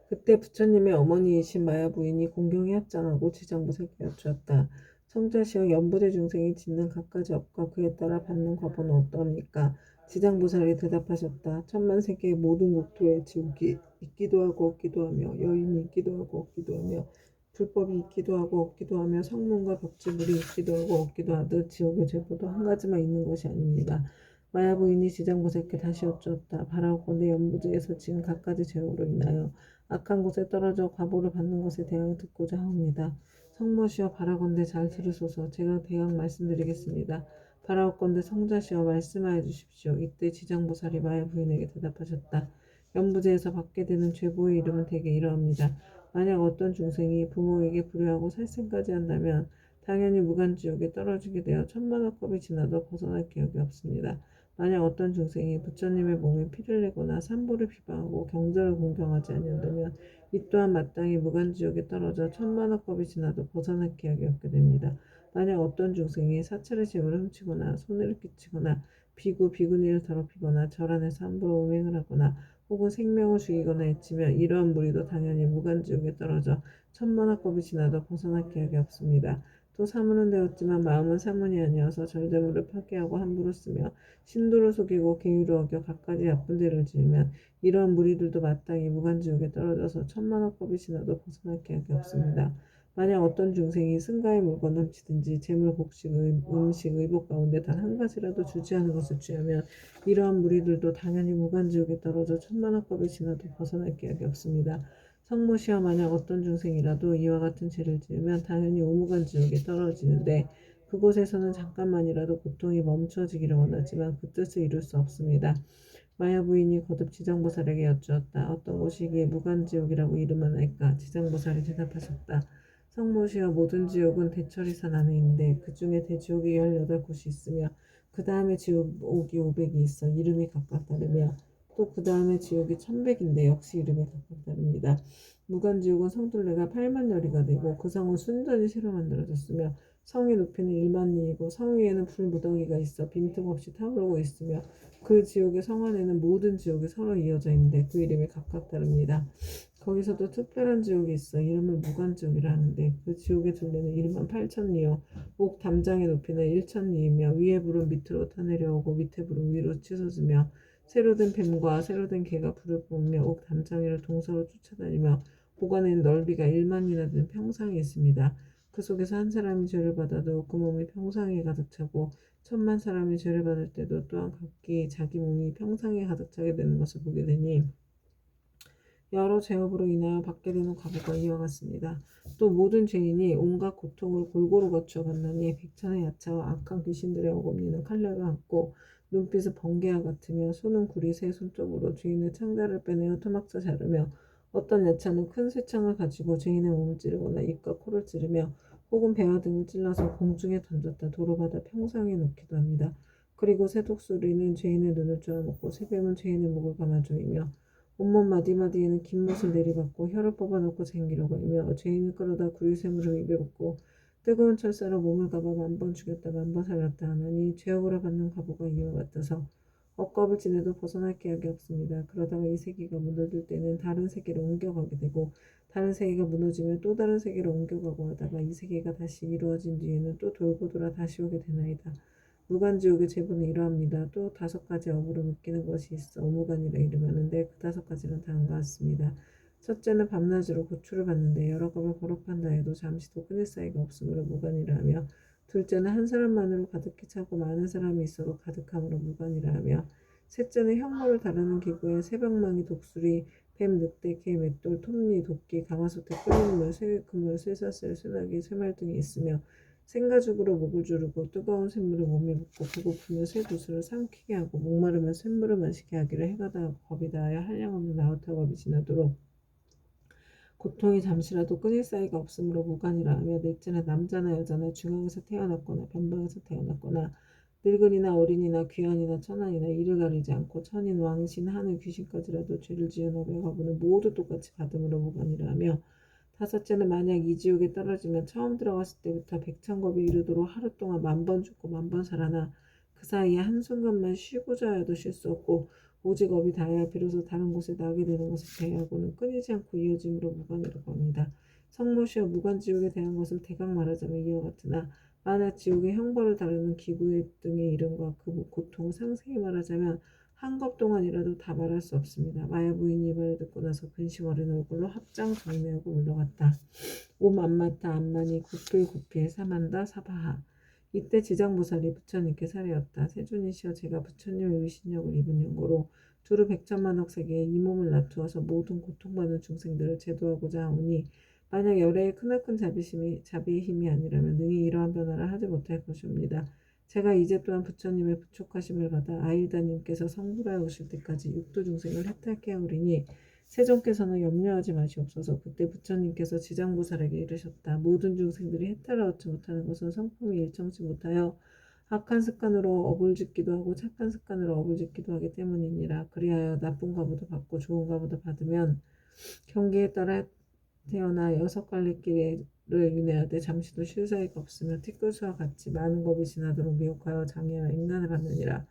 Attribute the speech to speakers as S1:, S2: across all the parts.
S1: 그때 부처님의 어머니이신 마야 부인이 공경에 합장하고 지장보살께 여쭈었다. 성자시여 연부대 중생이 짓는 갖가지 업과 그에 따라 받는 과보는 어떠합니까? 지장보살이 대답하셨다. 천만 세계의 모든 국토에 지옥이 있기도 하고 없기도 하며 여인이 있기도 하고 없기도 하며 불법이 있기도 하고 없기도 하며 성문과 벽지물이 있기도 하고 없기도 하듯 지옥의 죄보도 한 가지만 있는 것이 아닙니다. 마야 부인이 지장보살께 다시 여쭈었다. 바라오건대 연부지에서 지은 갖가지 죄업으로 인하여 악한 곳에 떨어져 과보를 받는 것에 대하여 듣고자 하옵니다. 성모시여 바라건대 잘 들으소서. 제가 대학 말씀드리겠습니다. 바라옵건대 성자시여 말씀하여 주십시오. 이때 지장보살이 마야 부인에게 대답하셨다. 연부제에서 받게 되는 죄보의 이름은 대개 이러합니다. 만약 어떤 중생이 부모에게 불효하고 살생까지 한다면 당연히 무간지옥에 떨어지게 되어 천만억겁이 지나도 벗어날 기억이 없습니다. 만약 어떤 중생이 부처님의 몸에 피를 내거나 산보를 비방하고 경전을 공경하지 아니한다면 이 또한 마땅히 무간지옥에 떨어져 천만억겁이 지나도 벗어날 기약이 없게 됩니다. 만약 어떤 중생이 사찰의 재물을 훔치거나 손해를 끼치거나 비구니를 더럽히거나 절 안에서 함부로 음행을 하거나 혹은 생명을 죽이거나 해치면 이러한 무리도 당연히 무간지옥에 떨어져 천만억겁이 지나도 벗어날 기약이 없습니다. 또 사문은 되었지만 마음은 사문이 아니어서 절대물을 파괴하고 함부로 쓰며 신도를 속이고 계율을 어겨 갖가지 나쁜 죄를 지으면 이러한 무리들도 마땅히 무간지옥에 떨어져서 천만억겁이 지나도 벗어날 기약이 없습니다. 만약 어떤 중생이 승가의 물건을 훔치든지 재물, 곡식, 음식, 의복 가운데 단 한 가지라도 주지 않은 것을 취하면 이러한 무리들도 당연히 무간지옥에 떨어져 천만억겁이 지나도 벗어날 기약이 없습니다. 성모시여 만약 어떤 중생이라도 이와 같은 죄를 지으면 당연히 오무간지옥에 떨어지는데 그곳에서는 잠깐만이라도 고통이 멈춰지기를 원하지만 그 뜻을 이룰 수 없습니다. 마야 부인이 거듭 지장보살에게 여쭈었다. 어떤 곳이기에 무간지옥이라고 이름하나이까? 지장보살이 대답하셨다. 성모시여 모든 지옥은 대처리산 안에 있는데 그 중에 대지옥이 18곳이 있으며 그 다음에 지옥이 500이 있어 이름이 각각 다르며 또 그 다음에 지옥이 1100인데 역시 이름이 각각 다릅니다. 무간지옥은 성둘레가 8만 열이가 되고 그 성은 순전히 새로 만들어졌으며 성의 높이는 1만 리이고 성 위에는 불무더기가 있어 빈틈없이 타오르고 있으며 그 지옥의 성 안에는 모든 지옥이 서로 이어져 있는데 그 이름이 각각 다릅니다. 거기서도 특별한 지옥이 있어 이름을 무간지옥이라 하는데 그 지옥의 둘레는 1만 8천 리요 옥 담장의 높이는 1천 리이며 위에 불은 밑으로 타내려오고 밑에 불은 위로 치솟으며 새로 된 뱀과 새로 된 개가 불을 뿜으며 옥 담장 위를 동서로 쫓아다니며 옥 안에는 넓이가 1만이나 되는 평상이 있습니다. 그 속에서 한 사람이 죄를 받아도 그 몸이 평상에 가득 차고 천만 사람이 죄를 받을 때도 또한 각기 자기 몸이 평상에 가득 차게 되는 것을 보게 되니 여러 죄업으로 인하여 받게 되는 과보가 이와 같습니다. 또 모든 죄인이 온갖 고통을 골고루 거쳐 갔나니 백천의 야차와 악한 귀신들의 어금니는 칼날과 같고 눈빛은 번개와 같으며 손은 구리 새 손톱으로 죄인의 창자를 빼내어 토막져 자르며 어떤 야차는 큰 쇠창을 가지고 죄인의 몸을 찌르거나 입과 코를 찌르며 혹은 배와 등을 찔러서 공중에 던졌다 도로바다 평상에 놓기도 합니다. 그리고 새독수리는 죄인의 눈을 쪼아먹고 새뱀은 죄인의 목을 감아조이며 온몸 마디마디에는 긴 못을 내리받고 혀를 뽑아놓고 쟁기로 걸며 죄인을 끌어다 구리쇠물을 입에 붓고 뜨거운 철사로 몸을 감아 1000번 죽였다 1000번 살렸다 하나니 죄업으로 받는 과보가 이와 같아서 억겁을 지내도 벗어날 기약이 없습니다. 그러다가 이 세계가 무너질 때는 다른 세계로 옮겨가게 되고 다른 세계가 무너지면 또 다른 세계로 옮겨가고 하다가 이 세계가 다시 이루어진 뒤에는 또 돌고 돌아 다시 오게 되나이다. 무간지옥의 제보는 이러합니다. 또 5가지 업으로 묶이는 것이 있어 오무간이라 이름하는데 그 5가지는 다음과 같습니다. 첫째는 밤낮으로 고초를 받는데 여러 겁을 거듭한다 해도 잠시도 끊을 사이가 없으므로 무간이라 하며 둘째는 한 사람만으로 가득히 차고 많은 사람이 있어도 가득함으로 무간이라 하며 셋째는 형모를 다루는 기구에 새벽망이 독수리 뱀, 늑대, 개, 맷돌, 톱니, 도끼, 가마솥에 끓는 물, 쇠그물, 쇠사슬, 쇠나기, 쇠말 등이 있으며 생가죽으로 목을 조르고 뜨거운 샘물을 몸에 붓고 배고프면 새 구슬을 삼키게 하고 목마르면 샘물을 마시게 하기를 해가 닿고 겁이 다하여 한량없는 아우타겁이 지나도록 고통이 잠시라도 끊일 사이가 없으므로 무간이라 하며 넷째는 남자나 여자나 중앙에서 태어났거나 변방에서 태어났거나 늙은이나 어린이나 귀한이나 천한이나 이를 가리지 않고 천인, 왕신, 하늘, 귀신까지라도 죄를 지은 업의 과보는 모두 똑같이 받음으로 무간이라 하며 다섯째는 만약 이 지옥에 떨어지면 처음 들어갔을 때부터 백천겁이 이르도록 하루 동안 1000번 죽고 1000번 살아나 그 사이에 한순간만 쉬고자 해도 쉴 수 없고 오직 업이 닿아야 비로소 다른 곳에 나가게 되는 것을 제외하고는 끊이지 않고 이어짐으로 무관이라고 합니다. 성모시와 무관지옥에 대한 것은 대강 말하자면 이와 같으나 만약 지옥의 형벌을 다루는 기구 등의 이름과 그 고통을 상세히 말하자면 한 것 동안이라도 다 말할 수 없습니다. 마야 부인이 이 말을 듣고 나서 근심 어린 얼굴로 합장 정리하고 물러갔다. 옴 안마타 안마니 구필 구필 사만다 사바하. 이때 지장보살이 부처님께 사례였다. 세존이시여, 제가 부처님의 위신력을 입은 연고로 두루 백천만억 세계에 이 몸을 놔두어서 모든 고통받는 중생들을 제도하고자 하오니 만약 열애의 크나큰 자비의 힘이 아니라면 능히 이러한 변화를 하지 못할 것이옵니다. 제가 이제 또한 부처님의 부촉하심을 받아 아일다님께서 성불하여 오실 때까지 육도 중생을 해탈케 하오리니 세존께서는 염려하지 마시옵소서. 그때 부처님께서 지장보살에게 이르셨다. 모든 중생들이 해탈을 얻지 못하는 것은 성품이 일정치 못하여 악한 습관으로 업을 짓기도 하고 착한 습관으로 업을 짓기도 하기 때문이니라. 그리하여 나쁜 과보도 받고 좋은 과보도 받으면 경계에 따라 태어나 여섯 갈래길을 윤회하되 잠시도 쉴 사이가 없으며 티끌수와 같이 많은 겁이 지나도록 미혹하여 장애와 인간을 받느니라.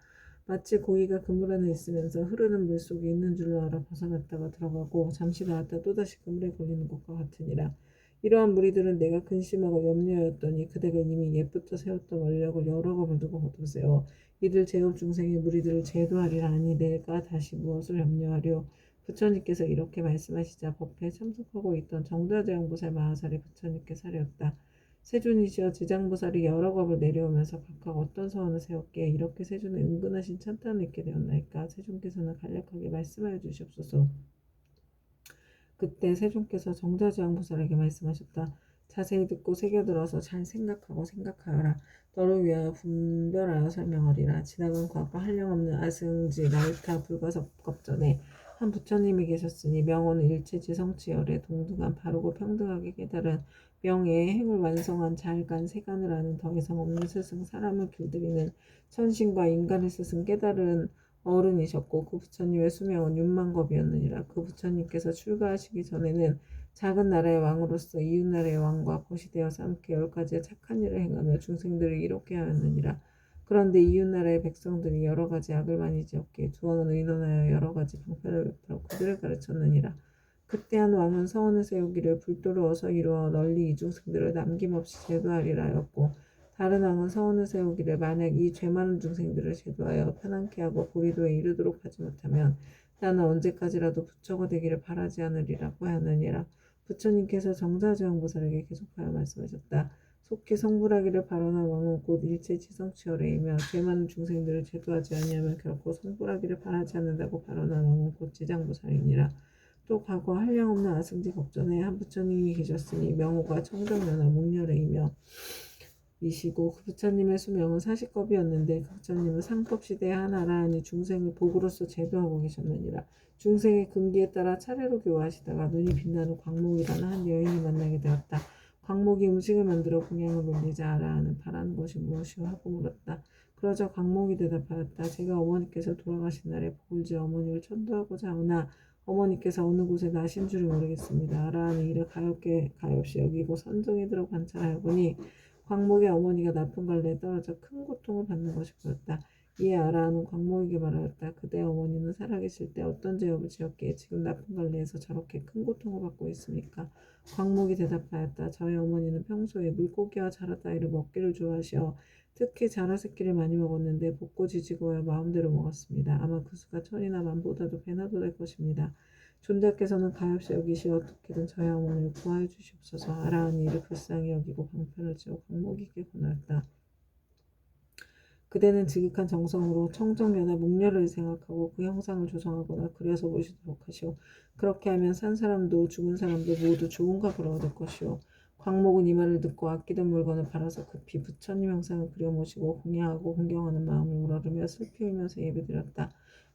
S1: 마치 고기가 그물 안에 있으면서 흐르는 물 속에 있는 줄로 알아 벗어났다가 들어가고 잠시 나왔다 또다시 그물에 걸리는 것과 같으니라. 이러한 무리들은 내가 근심하고 염려하였더니 그대가 이미 옛부터 세웠던 원력을 여러 겁을 두고 거두세워 이들 제업 중생의 무리들을 제도하리라 하니 내가 다시 무엇을 염려하려. 부처님께서 이렇게 말씀하시자 법회에 참석하고 있던 정다제왕보살 마하살이 부처님께 사려었다. 세존이시여, 지장보살이 여러 겁을 내려오면서 각각 어떤 서원을 세웠기에 이렇게 세존에 은근하신 찬탄을 입게 되었나이까. 세존께서는 간략하게 말씀하여 주시옵소서. 그때 세존께서 정다지왕보살에게 말씀하셨다. 자세히 듣고 새겨들어서 잘 생각하고 생각하여라. 너를 위하여 분별하여 설명하리라. 지나간 과거 한량없는 아승지 나이타 불가섭겁전에 한 부처님이 계셨으니 명호는 일체지성치열에 동등한 바르고 평등하게 깨달은 명예의 행을 완성한 잘간 세간을 아는 더 이상 없는 스승 사람을 길들이는 천신과 인간의 스승 깨달은 어른이셨고 그 부처님의 수명은 윤만겁이었느니라. 그 부처님께서 출가하시기 전에는 작은 나라의 왕으로서 이웃나라의 왕과 벗이 되어서 함께 10가지의 착한 일을 행하며 중생들을 이롭게 하였느니라. 그런데 이웃나라의 백성들이 여러 가지 악을 많이 지었기에 두 왕은 의논하여 여러 가지 방편을 베풀어 그들을 가르쳤느니라. 그때 한 왕은 서원을 세우기를 불도를 어서 이루어 널리 이 중생들을 남김없이 제도하리라 하였고 다른 왕은 서원을 세우기를 만약 이 죄 많은 중생들을 제도하여 편안케 하고 보리도에 이르도록 하지 못하면 나는 언제까지라도 부처가 되기를 바라지 않으리라고 하느니라. 부처님께서 정사지왕보살에게 계속하여 말씀하셨다. 속히 성불하기를 바라는 왕은 곧 일체지성치열애이며 죄 많은 중생들을 제도하지 아니하면 결코 성불하기를 바라지 않는다고 바라는 왕은 곧 지장보살이니라. 또 과거 한량없는 아승지 법전에 한 부처님이 계셨으니 명호가 청정연화 목렬애이며 이시고 그 부처님의 수명은 40겁이었는데 그 부처님은 상법시대의 한 아라한이 중생을 복으로서 제도하고 계셨느니라. 중생의 금기에 따라 차례로 교화하시다가 눈이 빛나는 광목이라는 한 여인이 만나게 되었다. 광목이 음식을 만들어 공양을 올리자 아라한은 바라는 것이 무엇이오 하고 물었다. 그러자 광목이 대답하였다. 제가 어머니께서 돌아가신 날에 복을 지어 어머니를 천도하고자 하오나 어머니께서 어느 곳에 나신 줄을 모르겠습니다. 아라한은 이를 가엾이 여기고 선정에 들어 관찰하여 보니 광목의 어머니가 나쁜 갈래에 떨어져 큰 고통을 받는 것이 보였다. 이에 아라한은 광목에게 말하였다. 그대 어머니는 살아계실 때 어떤 죄업을 지었기에 지금 나쁜 갈래에서 저렇게 큰 고통을 받고 있습니까? 광목이 대답하였다. 저희 어머니는 평소에 물고기와 자라따위를 먹기를 좋아하시어 특히 자라새끼를 많이 먹었는데 볶고 지지고야 마음대로 먹었습니다. 아마 그 수가 천이나 만보다도 배나도 될 것입니다. 존자께서는 가엾이 여기시어 어떻게든 저희 어머니를 구하여 주시옵소서. 아라한이 이를 불쌍히 여기고 방편을 지어 광목에게 권하였다. 그대는 지극한 정성으로 청정연화 목렬을 생각하고 그 형상을 조성하거나 그려서 보시도록 하시오. 그렇게 하면 산 사람도 죽은 사람도 모두 좋은 값을 얻을 것이오. 광목은 이 말을 듣고 아끼던 물건을 팔아서 급히 부처님 형상을 그려 모시고 공양하고 공경하는 마음을 우러르며 슬피 울면서 예배드렸다.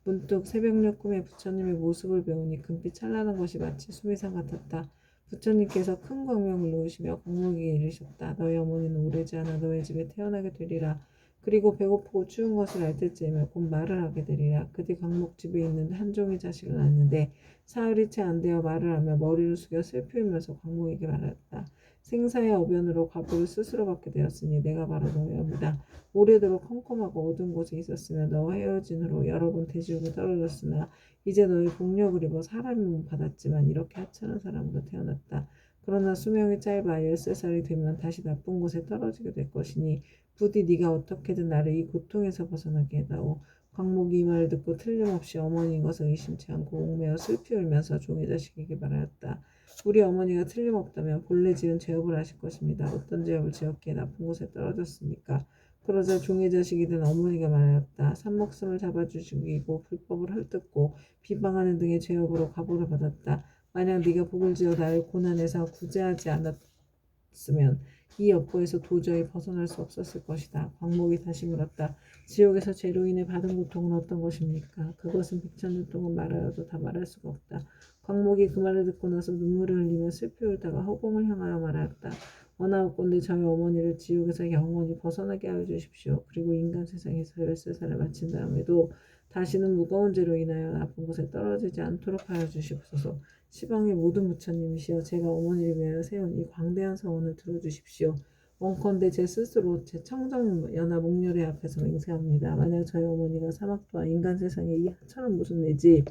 S1: 문득 새벽녘 꿈에 부처님의 모습을 배우니 금빛 찬란한 것이 마치 수미산 같았다. 부처님께서 큰 광명을 놓으시며 광목에게 이르셨다. 너희 어머니는 오래지 않아 너희 집에 태어나게 되리라. 그리고 배고프고 추운 것을 알 때쯤에 곧 말을 하게 되리라. 그뒤 광목집에 있는 한 종이 자식을 낳았는데 사흘이 채 안 되어 말을 하며 머리를 숙여 슬피 울면서 광목에게 말하였다. 생사의 어변으로 과보를 스스로 받게 되었으니 내가 바로 너의 업이다. 오래도록 컴컴하고 어두운 곳에 있었으며 너와 헤어진 후로 여러 번 대지옥에 떨어졌으나 이제 너의 복력을 입어 사람의 몸 받았지만 이렇게 하찮은 사람으로 태어났다. 그러나 수명이 짧아 13살이 되면 다시 나쁜 곳에 떨어지게 될 것이니 부디 네가 어떻게든 나를 이 고통에서 벗어나게 해다오. 광목이 이 말을 듣고 틀림없이 어머니인 것을 의심치 않고 옥매어 슬피 울면서 종의 자식에게 말하였다. 우리 어머니가 틀림없다면 본래 지은 죄업을 하실 것입니다. 어떤 죄업을 지었기에 나쁜 곳에 떨어졌습니까? 그러자 종의 자식이 된 어머니가 말하였다. 산목숨을 잡아 죽이고 불법을 헐뜯고 비방하는 등의 죄업으로 가보를 받았다. 만약 네가 복을 지어 나를 고난에서 구제하지 않았으면 이 업보에서 도저히 벗어날 수 없었을 것이다. 광목이 다시 물었다. 지옥에서 죄로 인해 받은 고통은 어떤 것입니까? 그것은 백천년 동안 말하여도 다 말할 수가 없다. 광목이 그 말을 듣고 나서 눈물을 흘리며 슬피 울다가 허공을 향하여 말하였다. 원하옵건대 저희 어머니를 지옥에서 영원히 벗어나게 하여 주십시오. 그리고 인간 세상에서 13살을 마친 다음에도 다시는 무거운 죄로 인하여 나쁜 곳에 떨어지지 않도록 하여 주시옵소서. 시방의 모든 부처님이시여 제가 어머니를 위하여 세운 이 광대한 서원을 들어주십시오. 원컨대 제 스스로 제 청정연화 목렬의 앞에서 맹세합니다. 만약 저희 어머니가 사막도와 인간 세상에 이 하찮은 모습 내지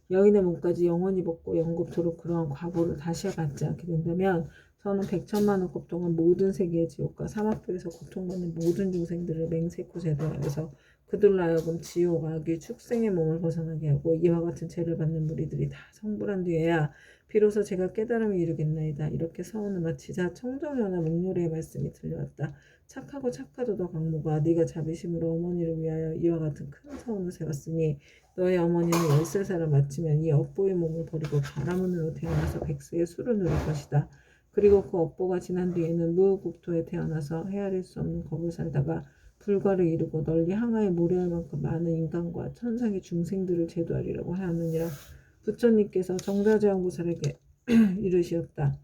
S1: 여인의 몸까지 영원히 벗고 영겁토록 그러한 과보를 다시 받지 않게 된다면 저는 백천만억 급 동안 모든 세계의 지옥과 사막도에서 고통받는 모든 중생들을 맹세코 제도하여서 그들로 하여금 지옥, 악의, 축생의 몸을 벗어나게 하고 이와 같은 죄를 받는 무리들이 다 성불한 뒤에야 비로소 제가 깨달음을 이루겠나이다. 이렇게 서원을 마치자 청정연화 목요래의 말씀이 들려왔다. 착하고 착하도다 광모가 네가 자비심으로 어머니를 위하여 이와 같은 큰 서원을 세웠으니 너의 어머니는 13살을 마치면 이 업보의 몸을 버리고 바라문으로 태어나서 백세의 수를 누릴 것이다. 그리고 그 업보가 지난 뒤에는 무국토에 태어나서 헤아릴 수 없는 겁을 살다가 불과를 이루고 널리 항아에 모래할 만큼 많은 인간과 천상의 중생들을 제도하리라고 하였느니라. 부처님께서 정자제왕보살에게 이르시었다.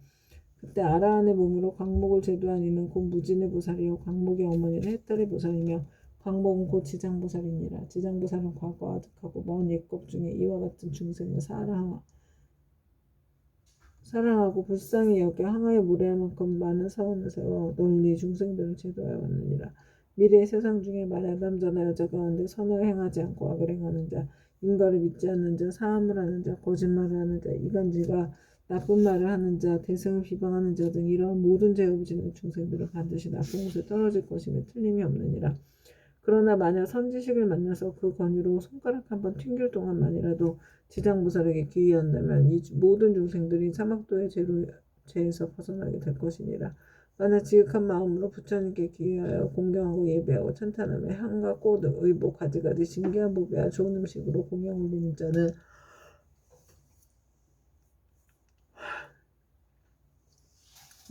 S1: 그때 아라한의 몸으로 광목을 제도한 이는 곧 무진의 보살이요 광목의 어머니는 햇달의 보살이며 광목은 곧 지장보살이니라. 지장보살은 과거 아득하고 먼 옛것 중에 이와 같은 중생을 사랑하고 불쌍히 여겨 항아에 무례할 만큼 많은 사원을 세워 널리 중생들을 제도하여 왔느니라. 미래의 세상 중에 만약 남자나 여자 가운데 선을 행하지 않고 악을 행하는 자, 인과를 믿지 않는 자, 사함을 하는 자, 거짓말을 하는 자, 이간질과 나쁜 말을 하는 자, 대승을 비방하는 자 등 이러한 모든 죄업을 짓는 중생들은 반드시 나쁜 곳에 떨어질 것임에 틀림이 없느니라. 그러나 만약 선지식을 만나서 그 권유로 손가락 한번 튕길 동안만이라도 지장보살에게 기이한다면 이 모든 중생들이 사막도의 죄에서 벗어나게 될 것이니라. 만약 지극한 마음으로 부처님께 기이하여 공경하고 예배하고 찬탄하며 향과 꽃, 의복, 가지가지 신기한 보배와 좋은 음식으로 공양 올리는 자는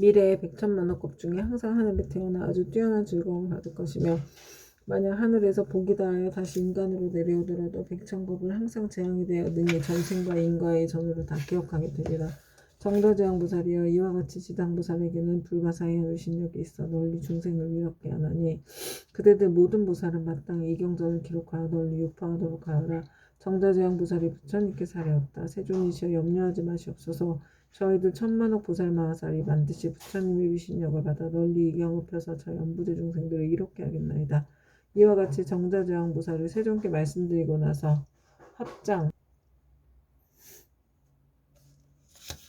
S1: 미래의 백천만億급 중에 항상 하늘에 태어나 아주 뛰어난 즐거움을 받을 것이며 만약 하늘에서 복이 다하여 다시 인간으로 내려오더라도 백천법을 항상 재앙이 되어 능히 전생과 인과의 전후를 다 기억하게 되리라. 정도재앙보살이여 이와 같이 지당보살에게는 불가사의 의신력이 있어 널리 중생을 위롭게 하나니 그대들 모든 보살은 마땅히 이경전을 기록하여 널리 유포하도록 하여라. 정자재앙보살이 부처님께 사례었다. 세존이시여 염려하지 마시옵소서. 저희들 천만억 보살 마하살이 반드시 부처님의 위신력을 받아 널리 이경을 펴서 저 연부대 중생들을 이롭게 하겠나이다. 이와 같이 정자재왕보살을 세존께 말씀드리고 나서 합장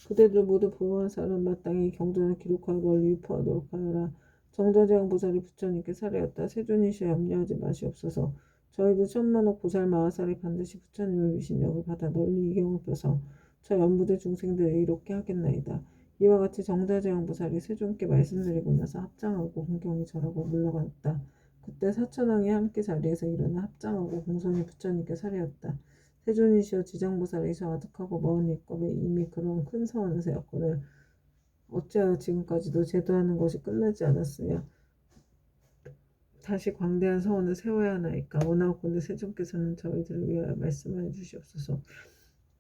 S1: 그대들 모두 보원사는 마땅히 경전을 기록하고 널리 유포하도록 하여라. 정자재왕보살이 부처님께 사례였다. 세존이시여 염려하지 마시옵소서. 저희들 천만억 보살 마하살이 반드시 부처님의 위신력을 받아 널리 이경을 펴서 저 연부대 중생들을 이롭게 하겠나이다. 이와 같이 정자재왕보살이 세존께 말씀드리고 나서 합장하고 공경이 절하고 물러갔다. 그때 사천왕이 함께 자리에서 일어나 합장하고 공손히 부처님께 사례였다. 세존이시여 지장보살이셔 아득하고 먼 옛겁에 이미 그런 큰 서원을 세웠거늘 어찌하여 지금까지도 제도하는 것이 끝나지 않았으며 다시 광대한 서원을 세워야 하나이까. 원하옵건대 세존께서는 저희들을 위하여 말씀하여 주시옵소서.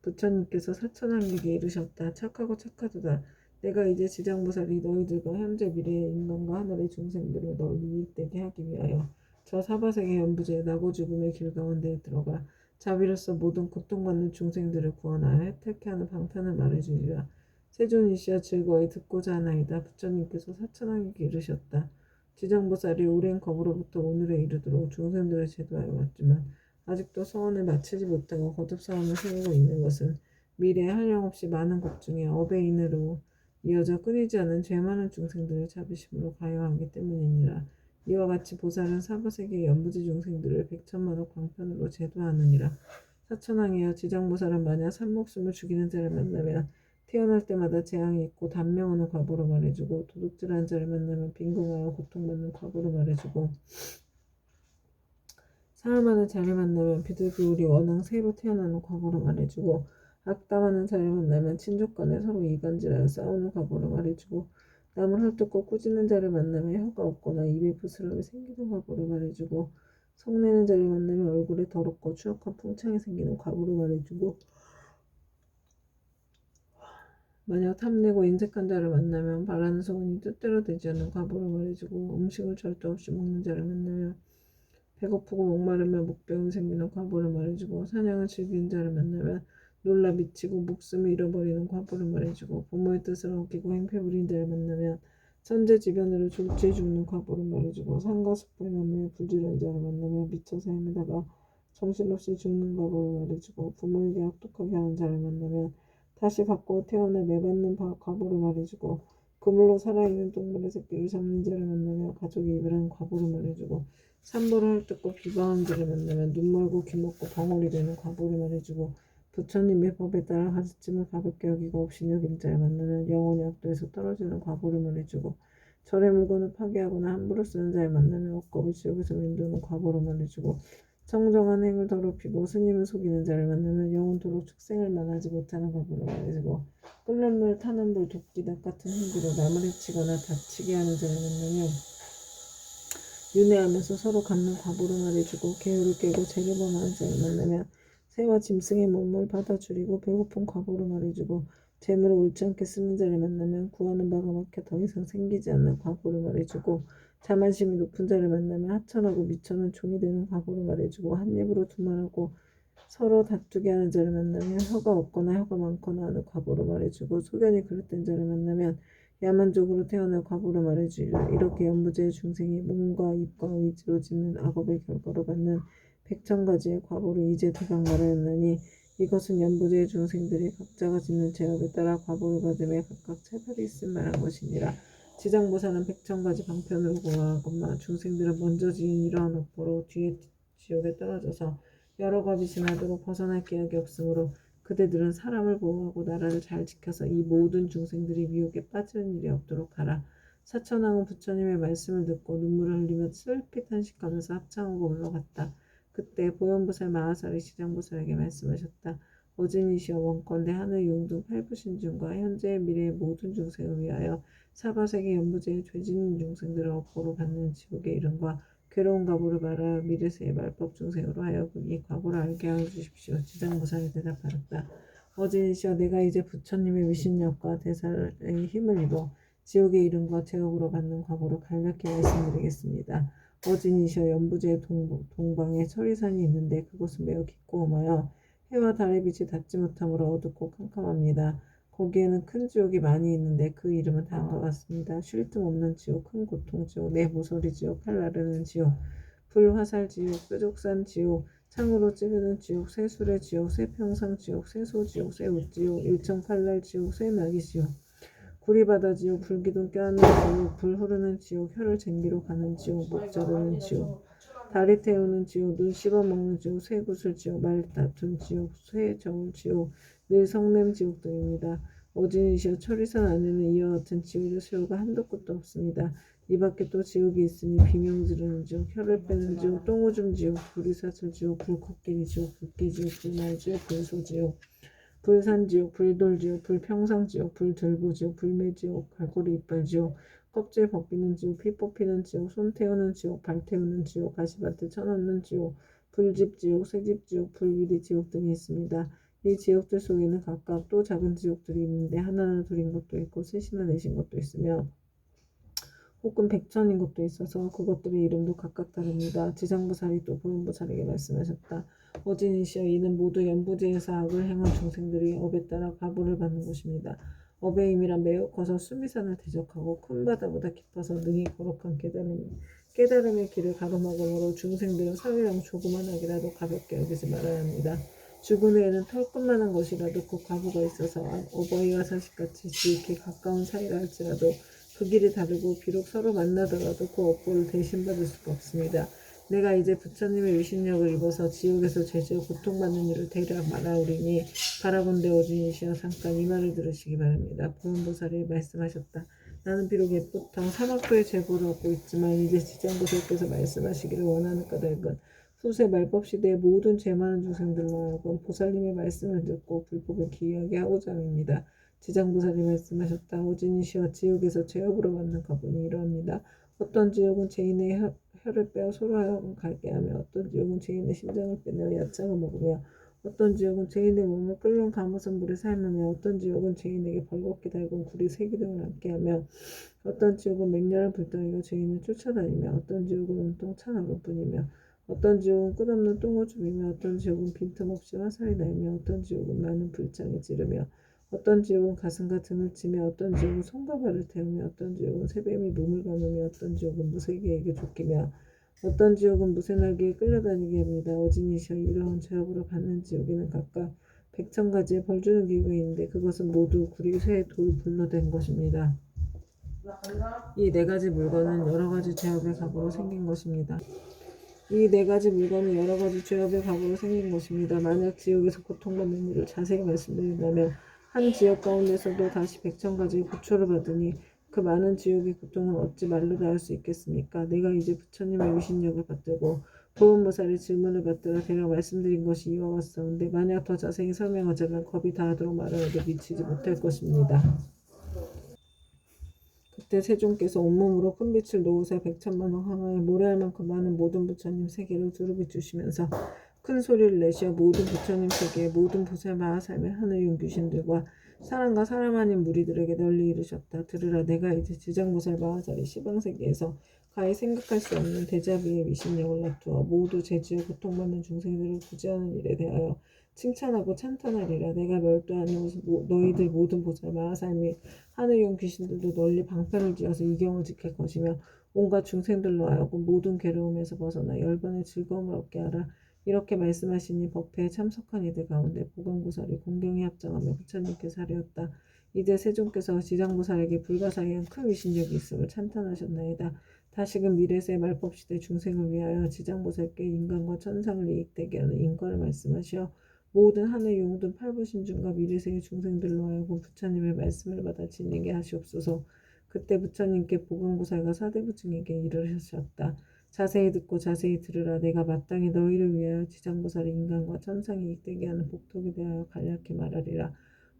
S1: 부처님께서 사천왕에게 이르셨다. 착하고 착하도다. 내가 이제 지장보살이 너희들과 현재 미래의 인간과 하늘의 중생들을 널리 이익되게 하기 위하여 저 사바세계 연부제 나고 죽음의 길 가운데에 들어가 자비로서 모든 고통받는 중생들을 구원하여 혜택케 하는 방편을 말해주리라. 세존이시여 즐거이 듣고자 하나이다. 부처님께서 사천하게 이르셨다. 지장보살이 오랜 겁으로부터 오늘에 이르도록 중생들을 제도하여 왔지만 아직도 서원을 마치지 못하고 거듭 싸움을 세우고 있는 것은 미래에 한량없이 많은 걱중에 업의 인으로 이어져 끊이지 않은 죄 많은 중생들을 자비심으로 가여하기 때문이니라. 이와 같이 보살은 사바세계의 연부지 중생들을 백천만억 광편으로 제도하느니라. 사천왕이여 지장보살은 만약 산목숨을 죽이는 자를 만나면 태어날 때마다 재앙이 있고 단명하는 과보로 말해주고 도둑질하는 자를 만나면 빈궁하여 고통받는 과보로 말해주고 사흘만에 자를 만나면 비둘기울이 원앙 새로 태어나는 과보로 말해주고 악담하는 자를 만나면 친족 간에 서로 이간질하여 싸우는 과보로 말해주고 남을 헐뜯고 꾸짖는 자를 만나면 혀가 없거나 입에 부스럼이 생기는 과보로 말해주고 성내는 자를 만나면 얼굴에 더럽고 추악한 풍창이 생기는 과보로 말해주고 만약 탐내고 인색한 자를 만나면 바라는 소원이 뜻대로 되지 않는 과보로 말해주고 음식을 절대 없이 먹는 자를 만나면 배고프고 목마르면 목병이 생기는 과보를 말해주고 사냥을 즐기는 자를 만나면 놀라 미치고 목숨을 잃어버리는 과보를 말해주고 부모의 뜻을 어기고 행패 부린 자를 만나면 천재지변으로 졸지에 죽는 과보를 말해주고 산과 숲을 나무에 불질한 자를 만나면 미쳐서 헤매다가 정신없이 죽는 과보를 말해주고 부모에게 악독하게 하는 자를 만나면 다시 바꿔 태어나 매받는 과보를 말해주고 그물로 살아있는 동물의 새끼를 잡는 자를 만나면 가족이 이별한 과보를 말해주고 산보를 헐뜯고 비방하는 자를 만나면 눈멀고 귀먹고 벙어리 되는 과보를 말해주고 부처님의 법에 따라 가르침을 가볍게 여기고 없이 여긴 자를 만나면 영원히 악도에서 떨어지는 과보를 말해주고 절의 물건을 파괴하거나 함부로 쓰는 자를 만나면 억겁을 지옥에서 맴도는 과보를 말해주고 청정한 행을 더럽히고 스님을 속이는 자를 만나면 영원토록 축생을 만하지 못하는 과보를 말해주고 끓는 물 타는 불 도끼 닭 같은 행기로 남을 해치거나 다치게 하는 자를 만나면 윤회하면서 서로 갖는 과보를 말해주고 계율을 깨고 죄를 범하는 자를 만나면 새와 짐승의 몸을 받아주리고 배고픈 과보를 말해주고 재물을 옳지 않게 쓰는 자를 만나면 구하는 바가 막혀 더 이상 생기지 않는 과보를 말해주고 자만심이 높은 자를 만나면 하천하고 미천한 종이 되는 과보를 말해주고 한 입으로 두말하고 서로 다투게 하는 자를 만나면 혀가 없거나 혀가 많거나 하는 과보를 말해주고 소견이 그릇된 자를 만나면 야만족으로 태어날 과보를 말해주리라. 이렇게 연부제의 중생이 몸과 입과 의지로 짓는 악업의 결과로 받는 백천가지의 과보를 이제 대강 말하였나니 이것은 연부제의 중생들이 각자가 짓는 죄업에 따라 과보를 받음에 각각 차별이 있음 말한 것이니라. 지장보살은 백천가지 방편으로 고하건마 중생들은 먼저 지은 이러한 업보로 뒤에 지옥에 떨어져서 여러 겁이 지나도록 벗어날 기약이 없으므로 그대들은 사람을 보호하고 나라를 잘 지켜서 이 모든 중생들이 미혹에 빠지는 일이 없도록 하라. 사천왕은 부처님의 말씀을 듣고 눈물을 흘리며 슬피 탄식하면서 합창하고 올라갔다. 그때 보현보살 마하살이 지장보살에게 말씀하셨다. 어진이시여 원건대 하늘 용등 팔부신중과 현재의 미래의 모든 중생을 위하여 사바세계 연부제의 죄짓는 중생들을 업보로 받는 지옥의 이름과 괴로운 과보를 말하여 미래세의 말법 중생으로 하여금 이 과보를 알게 하여 주십시오. 지장보살이 대답하였다. 어진이시여 내가 이제 부처님의 위신력과 대사의 힘을 입어 지옥의 이름과 제업으로 받는 과보를 간략히 말씀드리겠습니다. 어진이시여 연부제의 동방에 철이산이 있는데 그곳은 매우 깊고 험하여 해와 달의 빛이 닿지 못하므로 어둡고 캄캄합니다. 거기에는 큰 지옥이 많이 있는데 그 이름은 다음과 같습니다. 쉴 틈 없는 지옥, 큰 고통 지옥, 내 모서리 지옥, 칼 나르는 지옥, 불화살 지옥, 뾰족산 지옥, 창으로 찌르는 지옥, 새술의 지옥, 새평상 지옥, 새소 지옥, 새웃 지옥, 일천칼날 지옥, 새나기 지옥, 구리바다 지옥, 불기둥 껴안는 지옥, 불 흐르는 지옥, 혀를 쟁기로 가는 지옥, 목 자르는 지옥, 다리 태우는 지옥, 눈 씹어먹는 지옥, 쇠구슬 지옥, 말 다툰 지옥, 쇠 저울 지옥, 늘 성냄 지옥 등입니다. 어진이시여 철이산 안에는 이와 같은 지옥의 수요가 한도 끝도 없습니다. 이 밖에 또 지옥이 있으니 비명 지르는 지옥, 혀를 빼는 지옥, 똥오줌 지옥, 불이사슬 지옥, 불코끼리 지옥, 불기지옥, 불말지옥, 불소지옥, 불산지옥, 불돌지옥, 불평상지옥, 불들보지옥, 불매지옥, 갈고리 이빨지옥, 껍질 벗기는 지옥, 피 뽑히는 지옥, 손 태우는 지옥, 발 태우는 지옥, 가시밭에 쳐넣는 지옥, 불집지옥, 새집지옥, 불위리지옥 등이 있습니다. 이 지옥들 속에는 각각 또 작은 지옥들이 있는데 하나나 둘인 것도 있고 셋이나 넷인 것도 있으며 혹은 백천인 것도 있어서 그것들의 이름도 각각 다릅니다. 지장보살이 또 보현보살에게 말씀하셨다. 어진이시여 이는 모두 연부제에서 악을 행한 중생들이 업에 따라 과보를 받는 것입니다. 업의 힘이란 매우 커서 수미산을 대적하고 큰 바다보다 깊어서 능히 거룩한 깨달음의 길을 가로막으므로 중생들은 설령 조그만 악이라도 가볍게 여기지 말아야 합니다. 죽은 후에는 털끝만한 것이라도 그 과부가 있어서 어버이와 자식같이 지극히 가까운 사이라 할지라도 그 길이 다르고 비록 서로 만나더라도 그 업보를 대신받을 수가 없습니다. 내가 이제 부처님의 위신력을 입어서 지옥에서 죄지어 고통받는 일을 대략 말하오리니 바라본대 오진이시여 잠깐 이 말을 들으시기 바랍니다. 보현보살이 말씀하셨다. 나는 비록 옛부터 사막도의 제보를 얻고 있지만 이제 지장보살께서 말씀하시기를 원하는 까닭은 후세 말법 시대의 모든 죄 많은 중생들로 하여금 보살님의 말씀을 듣고 불법을 기이하게 하고자 합니다. 지장보살이 말씀하셨다. 오진이시여 지옥에서 죄업으로 받는 가본이 이러합니다. 어떤 지옥은 죄인의 혀를 빼어 소로 하여금 갈게 하며 어떤 지옥은 죄인의 심장을 빼내어 야채가 먹으며 어떤 지옥은 죄인의 몸을 끓는 가무선 물에 삶으며 어떤 지옥은 죄인에게 벌겋게 달군 구리 세기등을 앉게 하며 어떤 지옥은 맹렬한 불덩이가 죄인을 쫓아다니며 어떤 지옥은 온통 찬 얼음뿐이며 어떤 지옥은 끝없는 똥오줌이며 어떤 지옥은 빈틈없이 화살이 날며 어떤 지옥은 많은 불장이 찌르며 어떤 지옥은 가슴과 등을 치며 어떤 지옥은 손과 발을 태우며 어떤 지옥은 새뱀이 몸을 감으며 어떤 지옥은 무쇠기에게 쫓기며 어떤 지옥은 무쇠나귀에 끌려다니게 합니다. 어진이시여 이러한 죄업으로 받는 지옥에는 각각 100,000가지의 벌주는 기구가 있는데 그것은 모두 구리, 쇠, 돌, 불로 된 것입니다. 이 네 가지 물건은 여러 가지 죄업의 각오로 생긴 것입니다. 이 네 가지 물건은 여러 가지 죄업의 각오로 생긴 것입니다. 만약 지옥에서 고통받는 일을 자세히 말씀드린다면 한 지역 가운데서도 다시 100,000가지의 고초를 받으니 그 많은 지옥의 고통은 어찌 말로 다 할 수 있겠습니까? 내가 이제 부처님의 위신력을 받들고 보은보살의 질문을 받들어 대략 말씀드린 것이 이와 같사온데 만약 더 자세히 설명하자면 겁이 다하도록 말하여도 미치지 못할 것입니다. 그때 세존께서 온몸으로 큰 빛을 놓으사 100,000만호 항하에 모래알 만큼 많은 모든 부처님 세계를 두루비추시면서 큰 소리를 내시어 모든 부처님 세계의 모든 보살 마하살의 하늘용 귀신들과 사람과 사람 아닌 무리들에게 널리 이르셨다. 들으라 내가 이제 지장보살 마하살이 시방세계에서 가히 생각할 수 없는 대자비의 위신력을 나투어 모두 죄지어 고통받는 중생들을 구제하는 일에 대하여 칭찬하고 찬탄하리라. 내가 멸도하니 너희들 모든 보살 마하살 및 하늘용 귀신들도 널리 방패를 쥐어서 이경을 지킬 것이며 온갖 중생들로 하여금 모든 괴로움에서 벗어나 열반의 즐거움을 얻게 하라. 이렇게 말씀하시니 법회에 참석한 이들 가운데 보건보살이 공경에 합장하며 부처님께 사리었다. 이제 세존께서 지장보살에게 불가사의한 큰 위신력이 있음을 찬탄하셨나이다. 다시금 미래세 말법시대 중생을 위하여 지장보살께 인간과 천상을 이익되게 하는 인과를 말씀하시어 모든 하늘 용든 팔부신중과 미래세의 중생들로 하여금 부처님의 말씀을 받아 지니게 하시옵소서. 그때 부처님께 보건보살과 사대부증에게 이르셨다. 자세히 듣고 자세히 들으라. 내가 마땅히 너희를 위하여 지장보살이 인간과 천상이 이익되게 하는 복덕에 대하여 간략히 말하리라.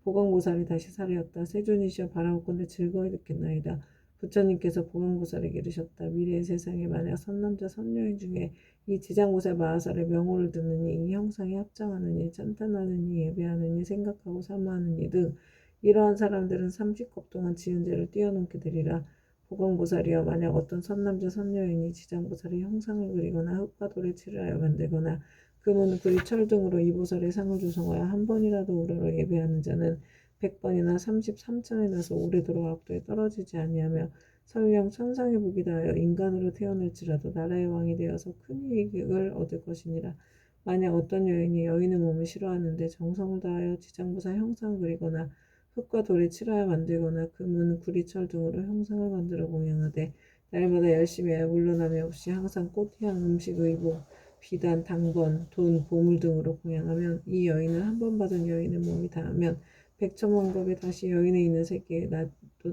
S1: 보건보살이 다시 사리었다. 세존이시여 바라옵건대 즐거이 듣겠나이다. 부처님께서 보건보살에게 이르셨다. 미래의 세상에 만약 선남자 선여인 중에 이 지장보살 마하살의 명호를 듣느니 이 형상에 합장하느니 찬탄하느니 예배하느니 생각하고 사모하느니 등 이러한 사람들은 30급 동안 지은 죄를 뛰어넘게 되리라. 보건보살이여 만약 어떤 선남자 선여인이 지장보살의 형상을 그리거나 흙과 돌에 칠하여 만들거나 금은 구리 철 등으로 이 보살의 상을 조성하여 한 번이라도 우러러 예배하는 자는 100번이나 33천에 나서 오래도록 악도에 떨어지지 아니하며 설령 천상의 복이 다하여 인간으로 태어날지라도 나라의 왕이 되어서 큰 이익을 얻을 것이니라. 만약 어떤 여인이 여인의 몸을 싫어하는데 정성을 다하여 지장보살 형상을 그리거나 흙과 돌에 칠하여 만들거나 금은 구리철 등으로 형상을 만들어 공양하되 날마다 열심히 하여 물러남이 없이 항상 꽃향, 음식, 의복, 비단, 당번, 돈, 보물 등으로 공양하면 이 여인은 한 번 받은 여인의 몸이 다하면 100,000만 급에 다시 여인의 있는 세계에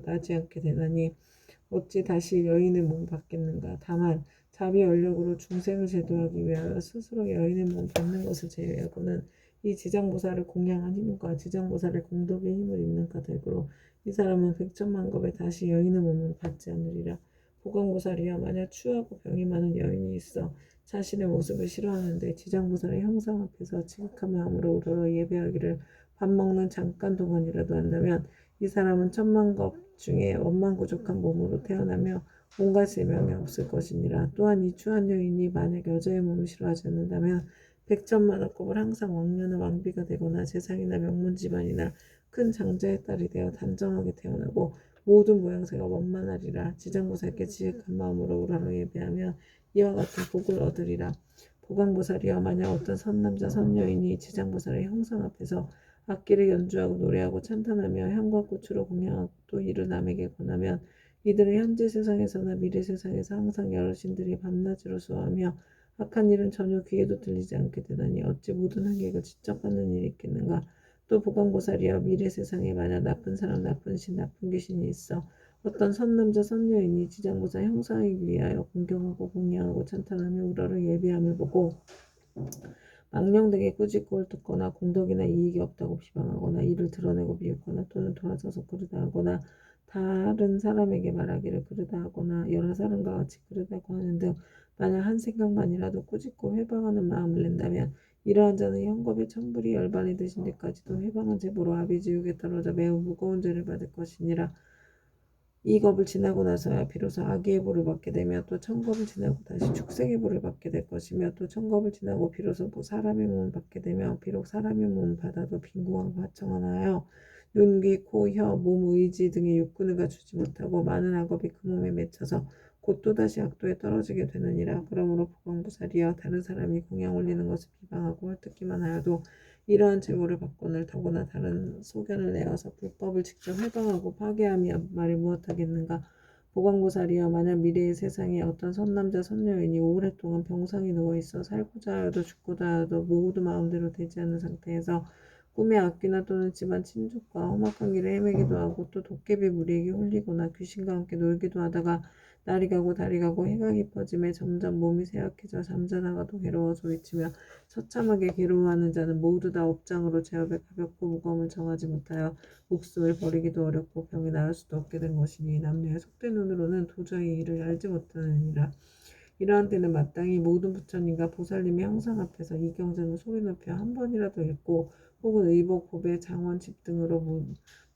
S1: 나지 않게 되나니 어찌 다시 여인의 몸을 받겠는가. 다만 자비 원력으로 중생을 제도하기 위하여 스스로 여인의 몸을 받는 것을 제외하고는 이 지장보살을 공양한 힘과 지장보살의 공덕의 힘을 입는 까닭으로 이 사람은 100,000만 급에 다시 여인의 몸을 받지 않으리라. 보건보살이여 만약 추하고 병이 많은 여인이 있어 자신의 모습을 싫어하는데 지장보살의 형상 앞에서 지극한 마음으로 우러러 예배하기를 밥 먹는 잠깐 동안이라도 한다면 이 사람은 1,000만 급 중에 원망부족한 몸으로 태어나며 온갖 질병이 없을 것이니라. 또한 이 추한 여인이 만약 여자의 몸을 싫어하지 않는다면 백천만업급을 항상 왕년은 왕비가 되거나 재상이나 명문 집안이나 큰 장자의 딸이 되어 단정하게 태어나고 모든 모양새가 원만하리라. 지장보살께 지극한 마음으로 우러러 예배하면 이와 같은 복을 얻으리라. 보강보살이여 만약 어떤 선남자 선여인이 지장보살의 형상 앞에서 악기를 연주하고 노래하고 찬탄하며 향과 꽃으로 공양하고 또 이를 남에게 권하면 이들은 현재 세상에서나 미래 세상에서 항상 여러 신들이 밤낮으로 수호하며 악한 일은 전혀 귀에도 들리지 않게 되다니 어찌 모든 한객을 직접 받는 일이 있겠는가. 또 보강보살이여 미래 세상에 만약 나쁜 사람 나쁜 신 나쁜 귀신이 있어 어떤 선남자 선여인이 지장보살 형상이기 위하여 공경하고 공양하고 찬탄하며 우러러 예배함을 보고 망령되게 꾸짖고 옳듣거나 공덕이나 이익이 없다고 비방하거나 이를 드러내고 비웃거나 또는 돌아서서 그러다 하거나 다른 사람에게 말하기를 그러다 하거나 여러 사람과 같이 그러다고 하는 등 만약 한 생각만이라도 꾸짖고 회방하는 마음을 낸다면 이러한 자는 형겁의 천불이 열반이 되신 데까지도 회방한 제보로 아비지옥에 떨어져 매우 무거운 죄를 받을 것이니라. 이 겁을 지나고 나서야 비로소 아기의 보를 받게 되며 또 천겁을 지나고 다시 축생의 보를 받게 될 것이며 또 천겁을 지나고 비로소 사람의 몸을 받게 되며 비록 사람의 몸을 받아도 빈궁하고 하청하나요 눈, 귀, 코, 혀, 몸, 의지 등의 육군을 갖추지 못하고 많은 악업이 그 몸에 맺혀서 곧 또다시 악도에 떨어지게 되느니라. 그러므로 보강보살이여 다른 사람이 공양 올리는 것을 비방하고 헐뜯기만 하여도 이러한 제보를 받고는 더구나 다른 소견을 내어서 불법을 직접 해방하고 파괴함이 말이 무엇하겠는가. 보광보살이여 만약 미래의 세상에 어떤 선남자 선여인이 오랫동안 병상에 누워있어 살고자 하여도 죽고자 하여도 모두 마음대로 되지 않는 상태에서 꿈에 악귀나 또는 집안 친족과 험악한 길을 헤매기도 하고 또 도깨비 무리에게 홀리거나 귀신과 함께 놀기도 하다가 날이 가고 달이 가고 해가 깊어짐에 점점 몸이 쇠약해져 잠자다가도 괴로워 소리치며 처참하게 괴로워하는 자는 모두 다 업장으로 제업의 가볍고 무거움을 정하지 못하여 목숨을 버리기도 어렵고 병이 나을 수도 없게 된 것이니 남녀의 속된 눈으로는 도저히 이를 알지 못하느니라. 이러한 때는 마땅히 모든 부처님과 보살님의 형상 앞에서 이 경전을 소리 높여 한 번이라도 읽고 혹은 의복, 보배, 장원, 집 등으로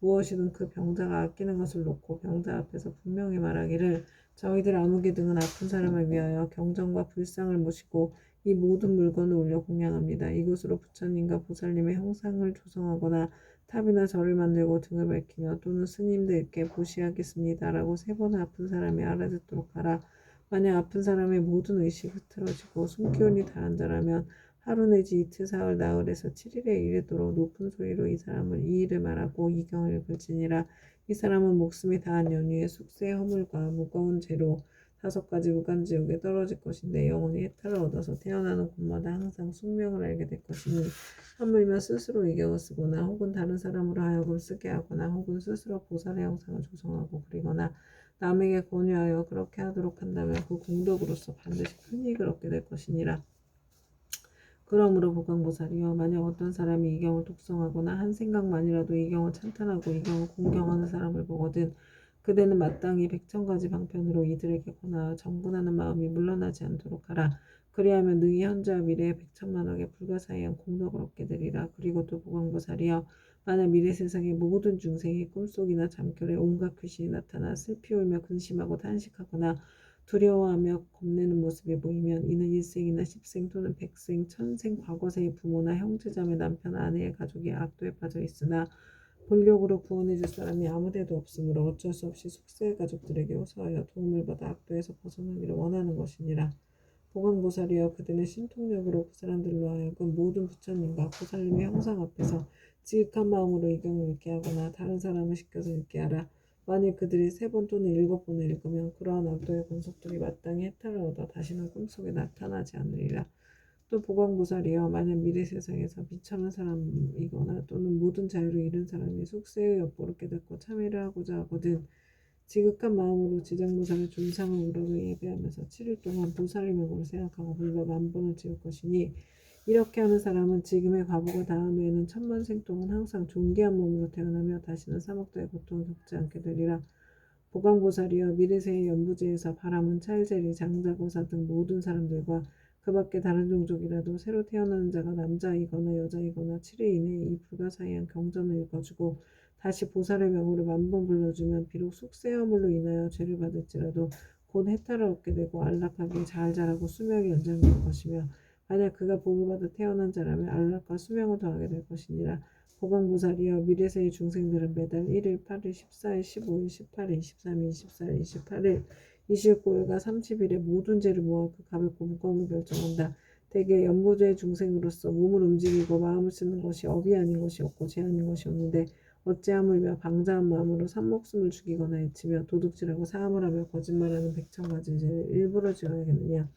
S1: 무엇이든 그 병자가 아끼는 것을 놓고 병자 앞에서 분명히 말하기를 저희들 아무개 등은 아픈 사람을 위하여 경전과 불상을 모시고 이 모든 물건을 올려 공양합니다. 이곳으로 부처님과 보살님의 형상을 조성하거나 탑이나 절을 만들고 등을 밝히며 또는 스님들께 보시하겠습니다. 라고 세 번 아픈 사람이 알아듣도록 하라. 만약 아픈 사람의 모든 의식이 흐트러지고 숨기운이 다한 자라면 하루 내지 이틀 사흘 나흘에서 7일에 이르도록 높은 소리로 이 사람을 이 일을 말하고 이 경을 읽을지니라. 이 사람은 목숨이 다한 연후에 숙세의 허물과 무거운 죄로 5가지 무간지옥에 떨어질 것인데 영원히 해탈을 얻어서 태어나는 곳마다 항상 숙명을 알게 될 것이니 하물며 스스로 이 경을 쓰거나 혹은 다른 사람으로 하여금 쓰게 하거나 혹은 스스로 보살의 형상을 조성하고 그리거나 남에게 권유하여 그렇게 하도록 한다면 그 공덕으로서 반드시 큰 이익을 얻게 될 것이니라. 그러므로 보강보살이여 만약 어떤 사람이 이 경을 독성하거나 한 생각만이라도 이 경을 찬탄하고 이 경을 공경하는 사람을 보거든 그대는 마땅히 백천가지 방편으로 이들에게 권하여 정분하는 마음이 물러나지 않도록 하라. 그리하면 능히 현재와 미래의 백천만억의 불가사의한 공덕을 얻게 되리라. 그리고 또 보강보살이여 만약 미래 세상의 모든 중생이 꿈속이나 잠결에 온갖 귀신이 나타나 슬피 울며 근심하고 탄식하거나 두려워하며 겁내는 모습이 보이면 이는 일생이나 십생 또는 백생, 천생, 과거세의 부모나 형제자매, 남편, 아내의 가족이 악도에 빠져 있으나 본력으로 구원해 줄 사람이 아무데도 없으므로 어쩔 수 없이 숙세의 가족들에게 호소하여 도움을 받아 악도에서 벗어나기를 원하는 것이니라. 보강보살이여 그들은 신통력으로 그 사람들로 하여금 모든 부처님과 보살님의 형상 앞에서 지극한 마음으로 이 경을 읽게 하거나 다른 사람을 시켜서 읽게 하라. 만일 그들이 3번 또는 7번을 읽으면 그러한 악도의 권속들이 마땅히 해탈을 얻어 다시는 꿈속에 나타나지 않으리라. 또 보광보살이여 만약 미래 세상에서 비천한 사람이거나 또는 모든 자유를 잃은 사람이 숙세의 엿보를 깨닫고 참회를 하고자 하거든 지극한 마음으로 지장보살의 존상을 우러러 예배하면서 7일 동안 보살의 명을 생각하고 불러 만번을 지을 것이니 이렇게 하는 사람은 지금의 과보가 다한 후에는 천만생 동안 항상 존귀한 몸으로 태어나며 다시는 사목도의 고통을 겪지 않게 되리라. 보광보살이여 미래세의 연부제에서 바람은 찰제리, 장자고사 등 모든 사람들과 그 밖에 다른 종족이라도 새로 태어나는 자가 남자이거나 여자이거나 7일 이내에 이 불가사의한 경전을 읽어주고 다시 보살의 명으로 만번 불러주면 비록 숙세허물로 인하여 죄를 받을지라도 곧 해탈을 얻게 되고 안락하게 잘 자라고 수명이 연장될 것이며 만약 그가 복을 받아 태어난 자라면 안락과 수명을 더하게 될 것이니라. 보강보살이여 미래세의 중생들은 매달 1일, 8일, 14일, 15일, 18일, 23일, 24일, 28일, 29일과 30일에 모든 죄를 모아 그 가볍고 무거움을 결정한다. 대개 연보죄의 중생으로서 몸을 움직이고 마음을 쓰는 것이 업이 아닌 것이 없고 죄 아닌 것이 없는데 어찌하물며 방자한 마음으로 산목숨을 죽이거나 해치며 도둑질하고 사함을 하며 거짓말하는 백천가지 죄를 일부러 지어야겠느냐.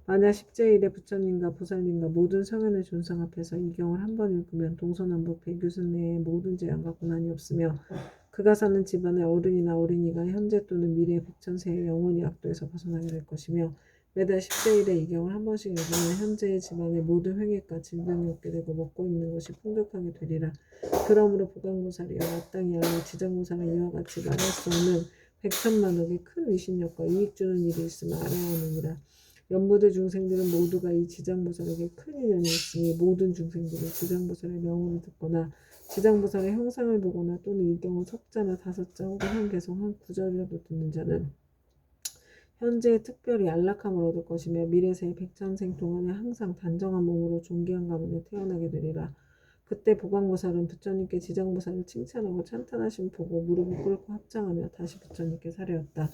S1: 만약 십제일에 부처님과 보살님과 모든 성현의 존상 앞에서 이 경을 한 번 읽으면 동서남북 백유순 내에 모든 재앙과 고난이 없으며 그가 사는 집안의 어른이나 어린이가 현재 또는 미래 백천세에 영원히 악도에서 벗어나게 될 것이며 매달 십제일에 이 경을 한 번씩 읽으면 현재의 집안의 모든 횡액과 질병이 없게 되고 먹고 입는 것이 풍족하게 되리라. 그러므로 보강보살이여 마땅히 알고 지장보살은 이와 같이 말할 수 없는 백천만억의 큰 위신력과 이익 주는 일이 있음을 알아야 하느니라. 연보대 중생들은 모두가 이 지장보살에게 큰 인연이 있으니 모든 중생들이 지장보살의 명호를 듣거나 지장보살의 형상을 보거나 또는 이 경우 석자나 다섯자 혹은 한 개성 한 구절이라도 듣는 자는 현재에 특별히 안락함을 얻을 것이며 미래세의 백천생 동안에 항상 단정한 몸으로 존귀한 가문에 태어나게 되리라. 그때 보광보살은 부처님께 지장보살을 칭찬하고 찬탄하심 보고 무릎을 꿇고 합장하며 다시 부처님께 사례었다.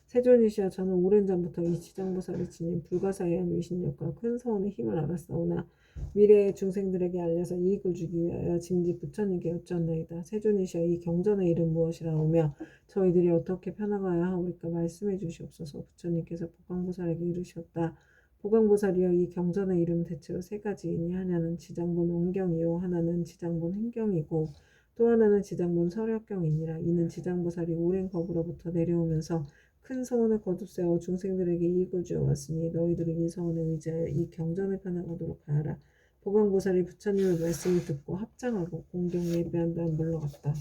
S1: 세존이시여 저는 오랜 전부터 이 지장보살이 지닌 불가사의한 위신력과 큰 서원의 힘을 알았사오나 미래의 중생들에게 알려서 이익을 주기 위하여 징지 부처님께 여쭈었나이다. 세존이시여 이 경전의 이름 무엇이라오며 저희들이 어떻게 편나가야 하오리까 말씀해 주시옵소서. 부처님께서 보광보살에게 이르셨다. 보광보살이여 이 경전의 이름은 대체로 세 가지이니 하나는 지장본 원경이요 하나는 지장본 행경이고 또 하나는 지장본 설역경이니라. 이는 지장보살이 오랜 거부로부터 내려오면서 큰 서원을 거듭세워 중생들에게 이익을 주어왔으니 너희들은 이 서원에 의지하여 이 경전을 펴나가도록 하여라. 보광보살이 부처님의 말씀을 듣고 합장하고 공경 예배한 다음 물러갔다.